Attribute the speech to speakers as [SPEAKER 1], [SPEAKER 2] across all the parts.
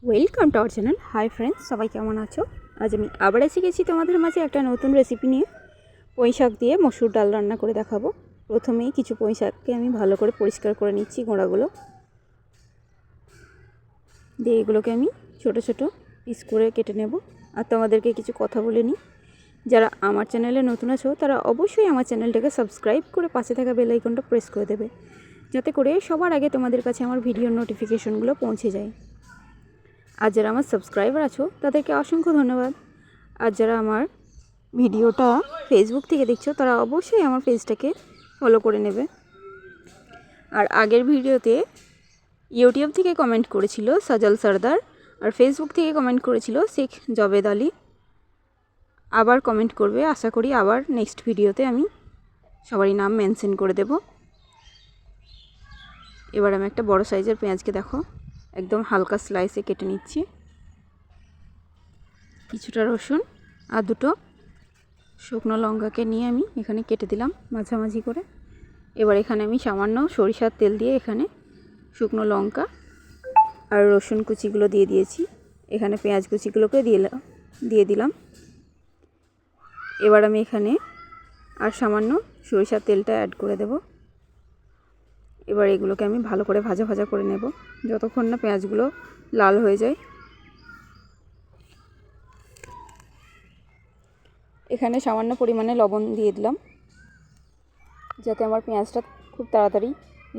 [SPEAKER 1] Welcome to our channel. Hi friends, সবাই কেমন আছো? আজ আমি আবার এসে গেছি তোমাদের মাঝে একটা নতুন রেসিপি নিয়ে। পুঁই শাক দিয়ে মসুর ডাল রান্না করে দেখাবো। প্রথমেই কিছু পুঁই শাককে আমি ভালো করে পরিষ্কার করে নিচ্ছি, গোড়াগুলো দিয়ে এগুলোকে আমি ছোট ছোট পিস করে কেটে নেব। আর তোমাদেরকে কিছু কথা বলে নিই, যারা আমার চ্যানেলে নতুন আছো তারা অবশ্যই আমার চ্যানেলটাকে সাবস্ক্রাইব করে পাশে থাকা বেল আইকনটা প্রেস করে দেবে, যাতে করে সবার আগে তোমাদের কাছে আমার ভিডিওর নোটিফিকেশনগুলো পৌঁছে যায়। আর যারা আমার সাবস্ক্রাইবার আছো তাদেরকে অসংখ্য ধন্যবাদ। আর যারা আমার ভিডিওটা ফেসবুক থেকে দেখছো তারা অবশ্যই আমার পেজটাকে ফলো করে নেবে। আর আগের ভিডিওতে ইউটিউব থেকে কমেন্ট করেছিল সাজাল সর্দার, আর ফেসবুক থেকে কমেন্ট করেছিল শেখ জবেদ আলী। আবার কমেন্ট করবে, আশা করি আবার নেক্সট ভিডিওতে আমি সবারই নাম মেনশন করে দেব। এবার আমি একটা বড় সাইজের পেঁয়াজকে দেখো একদম হালকা স্লাইসে কেটে নিচ্ছি। কিছুটা রসুন আর দুটো শুকনো লঙ্কাকে নিয়ে আমি এখানে কেটে দিলাম মাঝামাঝি করে। এবার এখানে আমি সামান্য সরিষার তেল দিয়ে এখানে শুকনো লঙ্কা আর রসুন কুচিগুলো দিয়ে দিয়েছি, এখানে পেঁয়াজ কুচিগুলোকে দিয়ে দিলাম। এবার আমি এখানে আর সামান্য সরিষার তেলটা অ্যাড করে দেব। এবার এগুলোকে আমি ভালো করে ভাজা ভাজা করে নেব যতক্ষণ না পেঁয়াজগুলো লাল হয়ে যায়। এখানে সামান্য পরিমাণে লবণ দিয়ে দিলাম যাতে আমার পেঁয়াজটা খুব তাড়াতাড়ি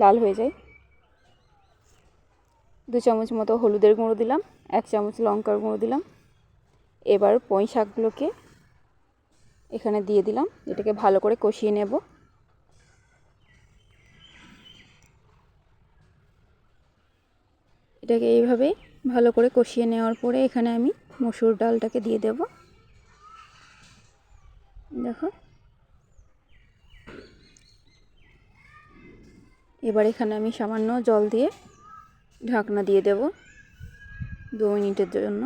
[SPEAKER 1] লাল হয়ে যায়। 2 চামচ মতো হলুদের গুঁড়ো দিলাম, 1 চামচ লঙ্কার গুঁড়ো দিলাম। এবার পুঁই শাকগুলোকে এখানে দিয়ে দিলাম, এটাকে ভালো করে কষিয়ে নেব। এটাকে এইভাবে ভালো করে কষিয়ে নেওয়ার পরে এখানে আমি মসুর ডালটাকে দিয়ে দেব। দেখো এবার এখানে আমি সামান্য জল দিয়ে ঢাকনা দিয়ে দেব 2 মিনিটের জন্য।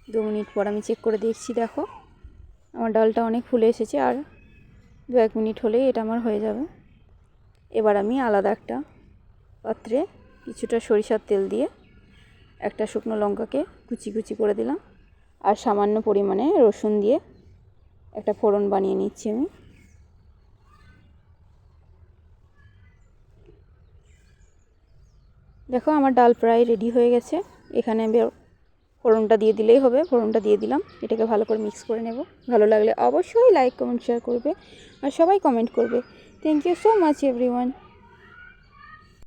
[SPEAKER 1] 2 মিনিট পর আমি চেক করে দেখছি, দেখো আমার ডালটা অনেক ফুলে এসেছে, আর 2-1 মিনিট হলেই এটা আমার হয়ে যাবে। এবার আমি আলাদা একটা পাত্রে কিছুটা সরিষার তেল দিয়ে একটা শুকনো লঙ্কাকে কুচি কুচি করে দিলাম, আর সামান্য পরিমাণে রসুন দিয়ে একটা ফোড়ন বানিয়ে নিচ্ছি আমি। দেখো আমার ডাল প্রায় রেডি হয়ে গেছে। এখানে আমি ফোড়নটা দিয়ে দিলেই হবে। ফোড়নটা দিয়ে দিলাম, এটাকে ভালো করে মিক্স করে নেব। ভালো লাগলে অবশ্যই লাইক কমেন্ট শেয়ার করবে, আর সবাই কমেন্ট করবে। Thank you so much everyone.